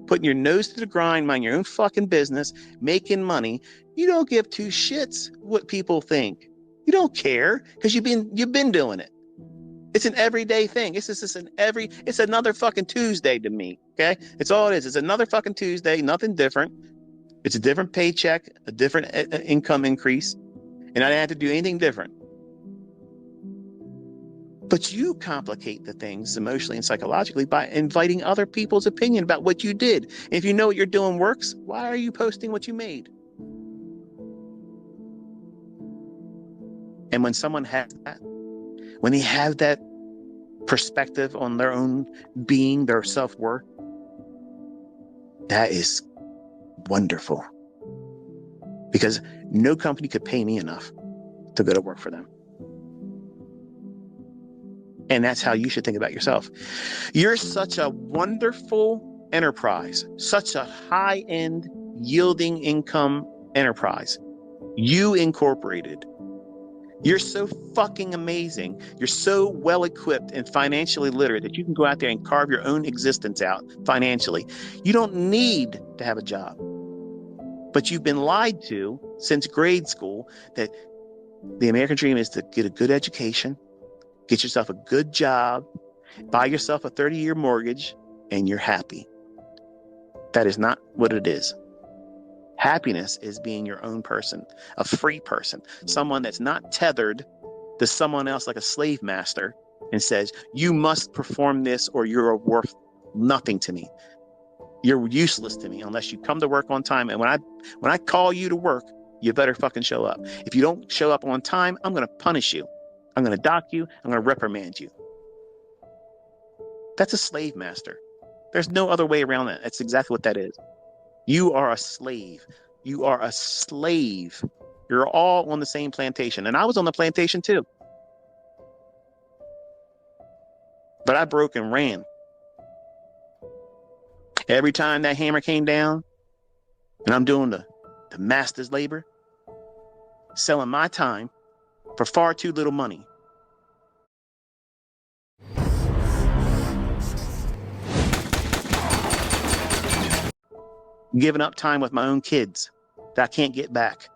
putting your nose to the grind, mind your own fucking business, making money. You don't give two shits what people think. You don't care because you've been doing it. It's an everyday thing. It's another fucking Tuesday to me. Okay. It's all it is. It's another fucking Tuesday. Nothing different. It's a different paycheck, a different income increase. And I didn't have to do anything different. But you complicate the things emotionally and psychologically by inviting other people's opinion about what you did. And if you know what you're doing works, why are you posting what you made? And when someone has that, when they have that perspective on their own being, their self-worth, that is wonderful. Because no company could pay me enough to go to work for them. And that's how you should think about yourself. You're such a wonderful enterprise, such a high-end yielding income enterprise. You Incorporated. You're so fucking amazing. You're so well equipped and financially literate that you can go out there and carve your own existence out financially. You don't need to have a job. But you've been lied to since grade school that the American dream is to get a good education, get yourself a good job, buy yourself a 30-year mortgage, and you're happy. That is not what it is. Happiness is being your own person, a free person, someone that's not tethered to someone else like a slave master and says, you must perform this or you're worth nothing to me. You're useless to me unless you come to work on time. And when I call you to work, you better fucking show up. If you don't show up on time, I'm going to punish you. I'm going to dock you. I'm going to reprimand you. That's a slave master. There's no other way around that. That's exactly what that is. You are a slave. You are a slave. You're all on the same plantation. And I was on the plantation too. But I broke and ran. Every time that hammer came down and I'm doing the master's labor, selling my time for far too little money. Giving up time with my own kids that I can't get back.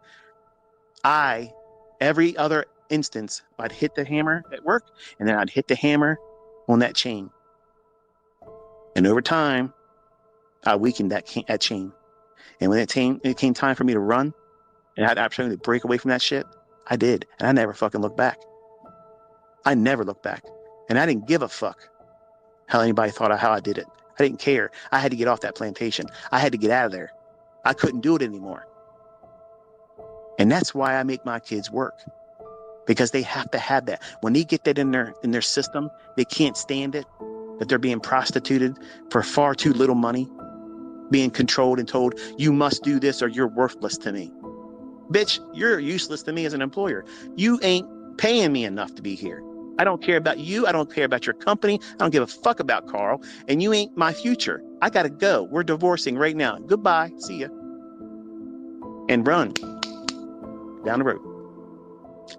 Every other instance, I'd hit the hammer at work and then I'd hit the hammer on that chain. And over time, I weakened that chain. And when it came time for me to run and I had the opportunity to break away from that shit, I did. And I never fucking looked back. I never looked back. And I didn't give a fuck how anybody thought of how I did it. I didn't care. I had to get off that plantation. I had to get out of there. I couldn't do it anymore. And that's why I make my kids work. Because they have to have that. When they get that in their system, they can't stand it, that they're being prostituted for far too little money, being controlled and told, you must do this or you're worthless to me. Bitch, you're useless to me as an employer. You ain't paying me enough to be here. I don't care about you. I don't care about your company. I don't give a fuck about Carl. And you ain't my future. I gotta go. We're divorcing right now. Goodbye. See ya. And run down the road.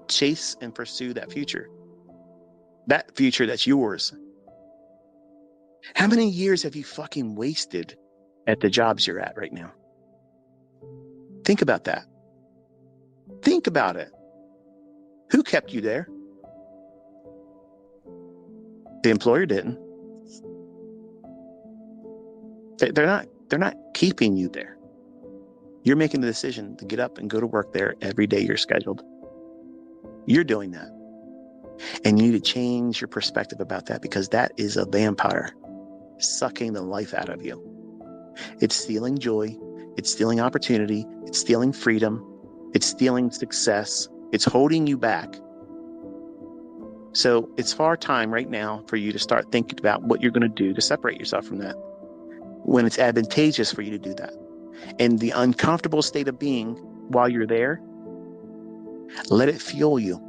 Chase and pursue that future. That future that's yours. How many years have you fucking wasted at the jobs you're at right now? Think about that. Think about it. Who kept you there? The employer didn't. They're not keeping you there. You're making the decision to get up and go to work there every day you're scheduled. You're doing that. And you need to change your perspective about that, because that is a vampire sucking the life out of you. It's stealing joy. It's stealing opportunity. It's stealing freedom. It's stealing success. It's holding you back. So it's far time right now for you to start thinking about what you're going to do to separate yourself from that when it's advantageous for you to do that. And the uncomfortable state of being while you're there, let it fuel you.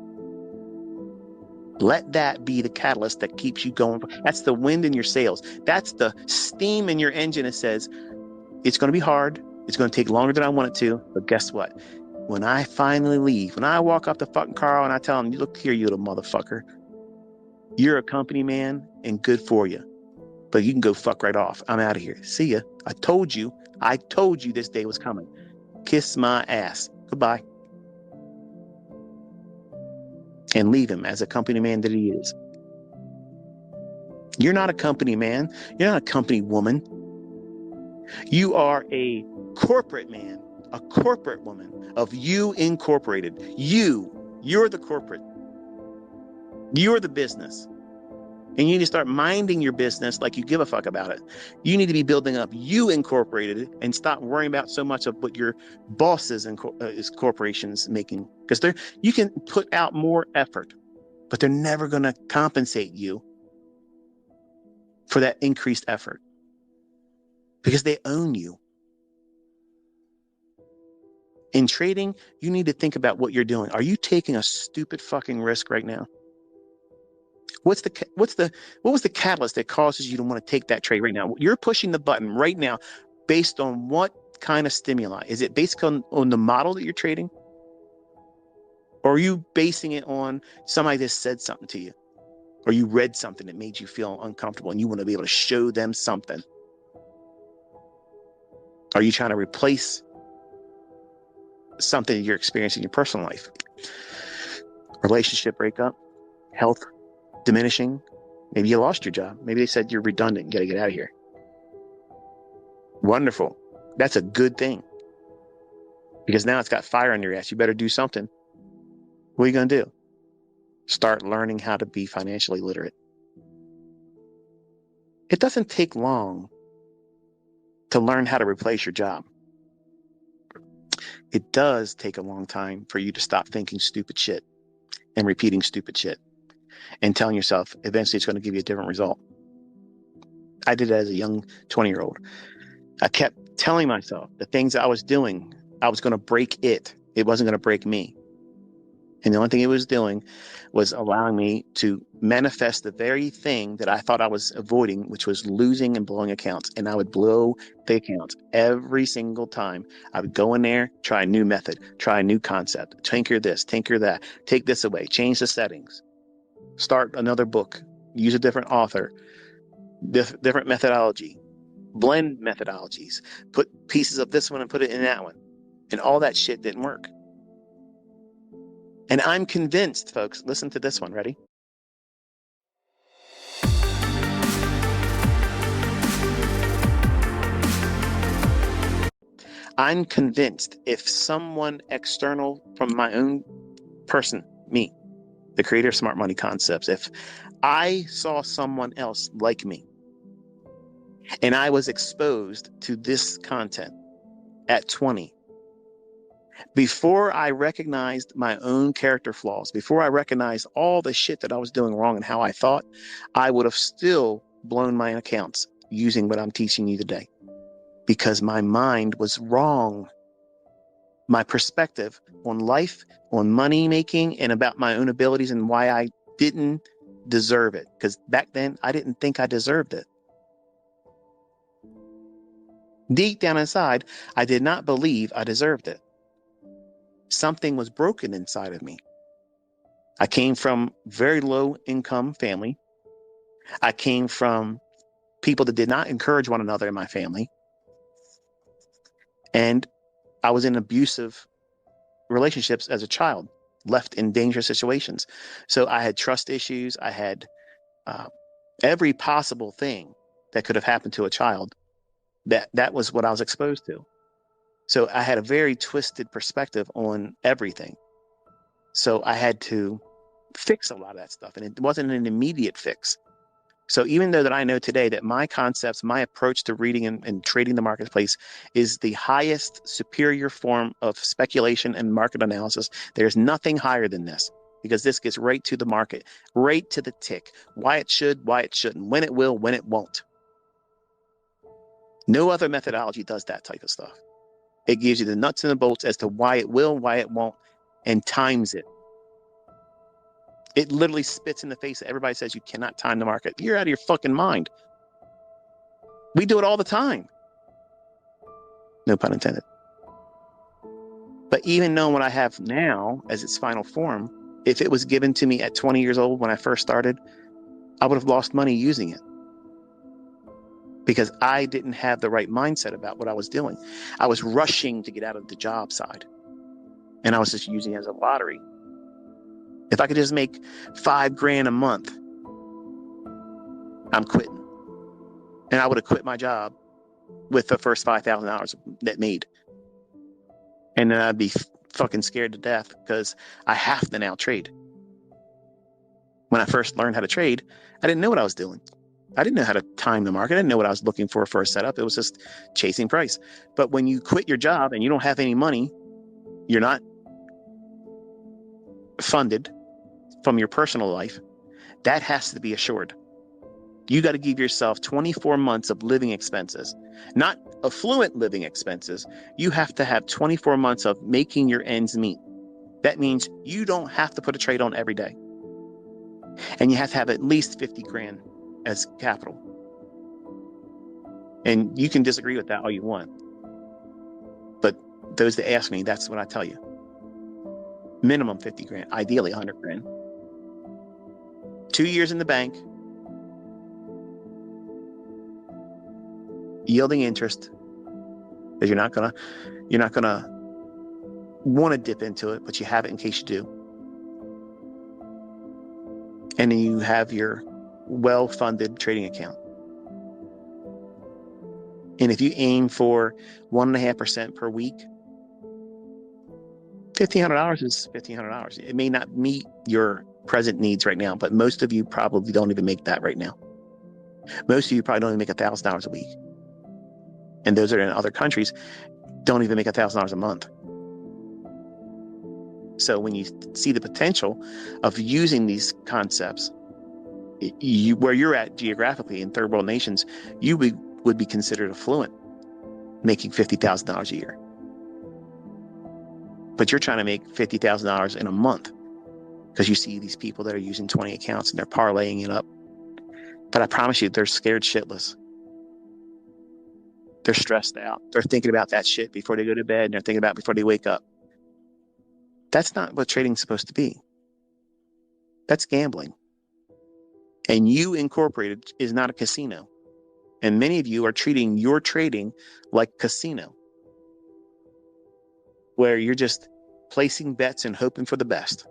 Let that be the catalyst that keeps you going. That's the wind in your sails. That's the steam in your engine that says, it's going to be hard. It's going to take longer than I want it to. But guess what? When I finally leave, when I walk up to fucking Carl and I tell him, look here, you little motherfucker. You're a company man and good for you. But you can go fuck right off. I'm out of here. See ya. I told you this day was coming. Kiss my ass. Goodbye. And leave him as a company man that he is. You're not a company man. You're not a company woman. You are a corporate man, a corporate woman of You Incorporated. You're the corporate. You're the business. And you need to start minding your business like you give a fuck about it. You need to be building up You Incorporated and stop worrying about so much of what your bosses and corporations making. Because you can put out more effort, but they're never going to compensate you for that increased effort because they own you. In trading, you need to think about what you're doing. Are you taking a stupid fucking risk right now? What was the catalyst that causes you to want to take that trade right now? You're pushing the button right now based on what kind of stimuli? Is it based on the model that you're trading? Or are you basing it on somebody that said something to you? Or you read something that made you feel uncomfortable and you want to be able to show them something? Are you trying to replace something you're experiencing in your personal life? Relationship breakup, health diminishing, maybe you lost your job. Maybe they said you're redundant, you got to get out of here. Wonderful. That's a good thing. Because now it's got fire on your ass. You better do something. What are you going to do? Start learning how to be financially literate. It doesn't take long to learn how to replace your job. It does take a long time for you to stop thinking stupid shit and repeating stupid shit and telling yourself eventually it's going to give you a different result. I did it as a young 20-year-old. I kept telling myself the things I was doing, I was going to break it. It wasn't going to break me. And the only thing it was doing was allowing me to manifest the very thing that I thought I was avoiding, which was losing and blowing accounts. And I would blow the accounts every single time. I would go in there, try a new method, try a new concept, tinker this, tinker that, take this away, change the settings, start another book, use a different author, different methodology, blend methodologies, put pieces of this one and put it in that one. And all that shit didn't work. And I'm convinced, folks, listen to this one. Ready? I'm convinced if someone external from my own person, me, the creator of Smart Money Concepts, if I saw someone else like me and I was exposed to this content at 20, before I recognized my own character flaws, before I recognized all the shit that I was doing wrong and how I thought, I would have still blown my accounts using what I'm teaching you today because my mind was wrong. My perspective on life, on money making, and about my own abilities and why I didn't deserve it. Because back then, I didn't think I deserved it. Deep down inside, I did not believe I deserved it. Something was broken inside of me. I came from very low income family. I came from people that did not encourage one another in my family. And I was in abusive relationships as a child, left in dangerous situations. So I had trust issues. I had every possible thing that could have happened to a child. That was what I was exposed to. So I had a very twisted perspective on everything. So I had to fix a lot of that stuff. And it wasn't an immediate fix. So even though that I know today that my concepts, my approach to reading and trading the marketplace is the highest superior form of speculation and market analysis, there's nothing higher than this because this gets right to the market, right to the tick, why it should, why it shouldn't, when it will, when it won't. No other methodology does that type of stuff. It gives you the nuts and the bolts as to why it will, why it won't, and times it. It literally spits in the face that everybody says you cannot time the market. You're out of your fucking mind. We do it all the time. No pun intended. But even knowing what I have now as its final form, if it was given to me at 20 years old when I first started, I would have lost money using it. because I didn't have the right mindset about what I was doing. I was rushing to get out of the job side, and I was just using it as a lottery. If I could just make $5,000 a month, I'm quitting. And I would have quit my job with the first $5,000 that made. And then I'd be fucking scared to death because I have to now trade. When I first learned how to trade, I didn't know what I was doing. I didn't know how to time the market. I didn't know what I was looking for a setup. It was just chasing price. But when you quit your job and you don't have any money, you're not funded from your personal life, that has to be assured. You got to give yourself 24 months of living expenses, not affluent living expenses. You have to have 24 months of making your ends meet. That means you don't have to put a trade on every day. And you have to have at least 50 grand as capital. And you can disagree with that all you want. But those that ask me, that's what I tell you. Minimum 50 grand, ideally 100 grand. 2 years in the bank, yielding interest, because you're not gonna want to dip into it, but you have it in case you do. And then you have your well-funded trading account. And if you aim for 1.5% per week, $1,500 is $1,500. It may not meet your present needs right now, but most of you probably don't even make that right now. Most of you probably don't even make $1,000 a week. And those that are in other countries don't even make $1,000 a month. So when you see the potential of using these concepts, where you're at geographically in third world nations, you would be considered affluent, making $50,000 a year. But you're trying to make $50,000 in a month because you see these people that are using 20 accounts and they're parlaying it up. But I promise you, they're scared shitless. They're stressed out. They're thinking about that shit before they go to bed, and they're thinking about it before they wake up. That's not what trading's supposed to be. That's gambling. And You Incorporated is not a casino. And many of you are treating your trading like casino, where you're just placing bets and hoping for the best.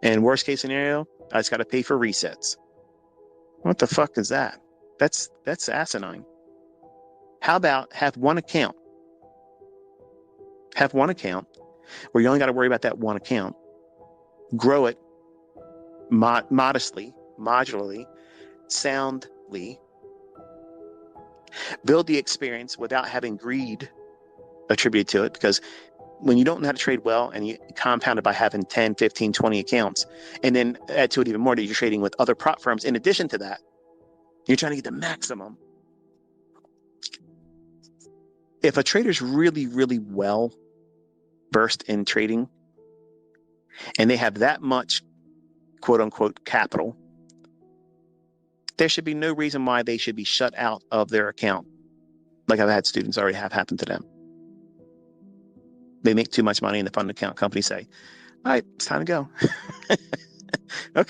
And worst case scenario, I just got to pay for resets. What the fuck is that? That's asinine. How about have one account? Have one account where you only got to worry about that one account. Grow it modestly, modularly, soundly. Build the experience without having greed attributed to it, because when you don't know how to trade well and you compound it by having 10, 15, 20 accounts, and then add to it even more that you're trading with other prop firms in addition to that, you're trying to get the maximum. If a trader's really, really well versed in trading and they have that much quote unquote capital, there should be no reason why they should be shut out of their account. Like I've had students already have happened to them. They make too much money and the fund account company say, all right, it's time to go. Okay.